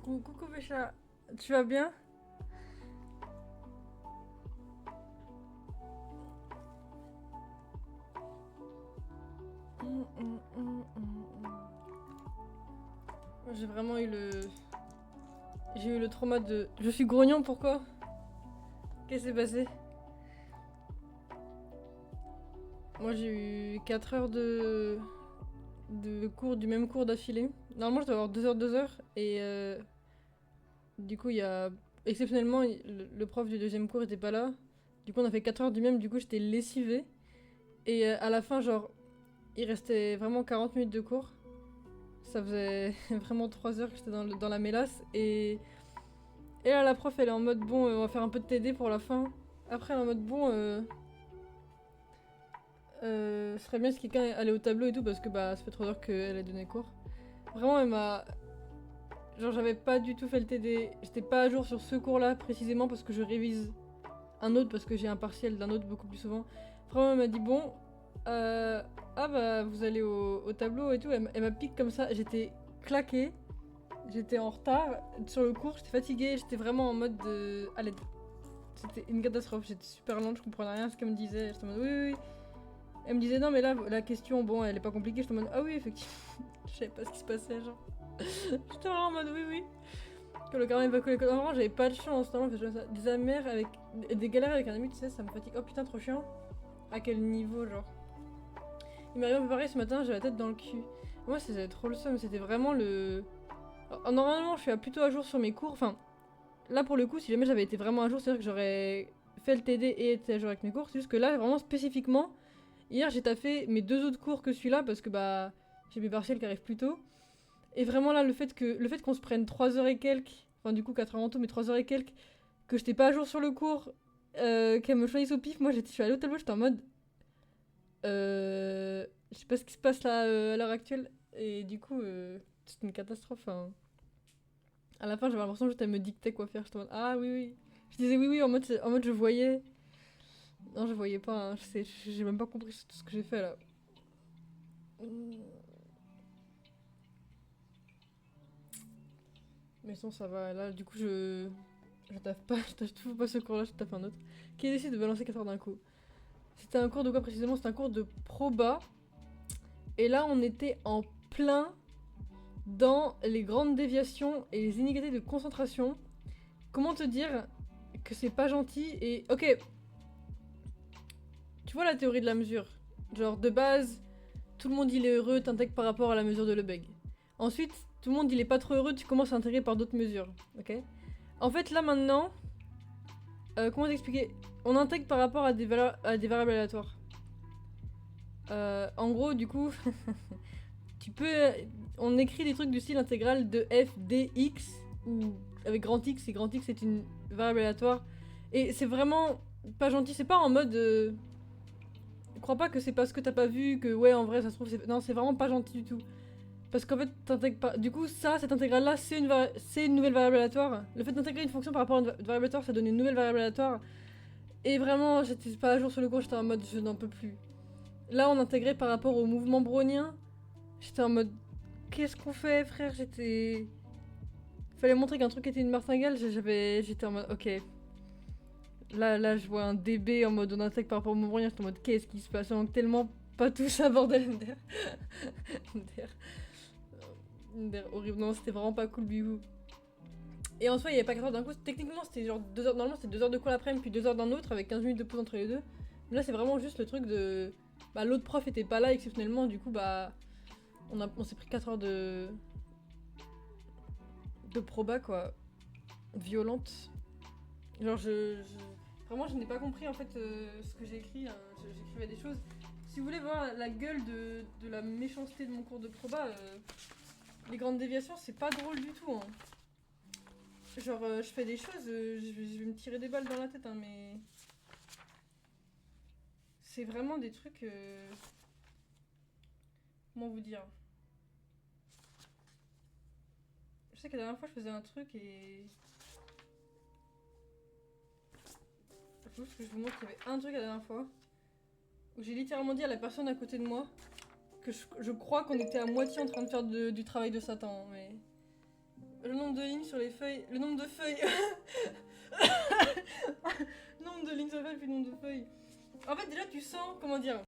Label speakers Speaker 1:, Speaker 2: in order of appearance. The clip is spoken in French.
Speaker 1: Coucou Bécha, tu vas bien? J'ai vraiment eu le... J'ai eu le trauma de... Je suis grognon, pourquoi? Qu'est-ce qui s'est passé? Moi j'ai eu 4 heures de cours, du même cours d'affilée. Normalement je dois avoir 2 heures, et du coup il y a... Exceptionnellement, le prof du deuxième cours était pas là. Du coup on a fait 4 heures du même, du coup j'étais lessivée. Et à la fin, genre, il restait vraiment 40 minutes de cours. Ça faisait vraiment 3 heures que j'étais dans la mélasse. Et là, la prof, elle est en mode bon, on va faire un peu de TD pour la fin. Après, elle est en mode bon, ce serait bien si quelqu'un allait au tableau et tout, parce que bah, ça fait 3 heures qu'elle a donné cours. Vraiment, elle m'a. Genre, j'avais pas du tout fait le TD. J'étais pas à jour sur ce cours-là précisément parce que je révise un autre, parce que j'ai un partiel d'un autre beaucoup plus souvent. Vraiment, elle m'a dit bon, ah bah, vous allez au tableau et tout. Elle m'a piqué comme ça. J'étais claquée. J'étais en retard sur le cours, j'étais fatiguée, j'étais vraiment en mode de... Allez, c'était une catastrophe, j'étais super lente, je comprenais rien à ce qu'elle me disait. J'étais en mode oui, oui, oui. Elle me disait non, mais là, la question, bon, elle est pas compliquée. J'étais en mode ah oui, effectivement. Je savais pas ce qui se passait, genre. J'étais vraiment en mode oui, oui. Que le carnet va coller. Vraiment, j'avais pas de chance, normalement, parce que des amers avec. Des galères avec un ami, tu sais, ça me fatigue. Oh putain, trop chiant. À quel niveau, genre. Il m'est arrivé un peu pareil ce matin, j'ai la tête dans le cul. Moi, c'était trop le seum, c'était vraiment le. Alors, normalement, je suis plutôt à jour sur mes cours. Enfin, là pour le coup, si jamais j'avais été vraiment à jour, c'est-à-dire que j'aurais fait le TD et été à jour avec mes cours. C'est juste que là, vraiment spécifiquement, hier j'ai taffé mes 2 autres cours que celui-là parce que bah j'ai mes partiels qui arrivent plus tôt. Et vraiment là, le fait qu'on se prenne 3 heures et quelques, enfin du coup 4 heures en tout, mais 3 heures et quelques, que j'étais pas à jour sur le cours, qu'elle me choisisse au pif, moi je suis allée au tableau, j'étais en mode. Je sais pas ce qui se passe là à l'heure actuelle. Et du coup, c'est une catastrophe. Hein. À la fin, j'avais l'impression que elle me dictait quoi faire. J'étais en mode, ah oui, oui. Je disais oui, oui, en mode je voyais. Non, je voyais pas. Hein. J'ai même pas compris tout ce que j'ai fait là. Mais sinon, ça va. Là, du coup, je taffe pas. Je taffe toujours pas ce cours-là, je taffe un autre. Qui décide de balancer 4 heures d'un coup. C'était un cours de quoi précisément? C'était un cours de proba. Et là, on était en plein dans les grandes déviations et les inégalités de concentration. Comment te dire que c'est pas gentil et. Ok, tu vois la théorie de la mesure. Genre, de base, tout le monde il est heureux, t'intègres par rapport à la mesure de Lebesgue. Ensuite, tout le monde il est pas trop heureux, tu commences à intégrer par d'autres mesures. Ok. En fait, là maintenant, comment t'expliquer? On intègre par rapport à des variables aléatoires. En gros, du coup, tu peux. On écrit des trucs du style intégral de f dx, ou avec grand X, et grand X est une variable aléatoire. Et c'est vraiment pas gentil, c'est pas en mode. Crois pas que c'est parce que t'as pas vu que, ouais, en vrai, ça se trouve, c'est. Non, c'est vraiment pas gentil du tout. Parce qu'en fait, t'intègres pas. Du coup, cette intégrale-là, c'est une nouvelle variable aléatoire. Le fait d'intégrer une fonction par rapport à une variable aléatoire, ça donne une nouvelle variable aléatoire. Et vraiment, j'étais pas à jour sur le cours, j'étais en mode je n'en peux plus. Là, on intégrait par rapport au mouvement brownien. J'étais en mode qu'est-ce qu'on fait, frère? Fallait montrer qu'un truc était une martingale, j'étais en mode ok. Là, je vois un DB en mode on intègre par rapport au mouvement brownien, j'étais en mode qu'est-ce qui se passe? On manque tellement pas tout ça, bordel. Horrible. Non, c'était vraiment pas cool, bihou. Et en soi, il y avait pas 4 heures d'un coup. Techniquement, c'était genre 2 heures. Normalement, c'était 2 heures de cours l'après-midi, puis 2 heures d'un autre, avec 15 minutes de pause entre les deux. Mais là, c'est vraiment juste le truc de. Bah, l'autre prof était pas là exceptionnellement, du coup, bah. On s'est pris 4 heures de proba, quoi. Violente. Genre, Vraiment, je n'ai pas compris en fait ce que j'ai écrit. Hein. J'écrivais des choses. Si vous voulez voir la gueule de la méchanceté de mon cours de proba, les grandes déviations, c'est pas drôle du tout. Hein. Genre, je fais des choses, je vais me tirer des balles dans la tête, hein, mais. C'est vraiment des trucs. Comment vous dire? Je sais que la dernière fois, je faisais un truc et. Faut juste que je vous montre qu'il y avait un truc la dernière fois où j'ai littéralement dit à la personne à côté de moi que je crois qu'on était à moitié en train de faire du travail de Satan, mais. Le nombre de lignes sur les feuilles. Le nombre de feuilles. Nombre de lignes sur les feuilles, puis nombre de feuilles. En fait, déjà, tu sens, comment dire,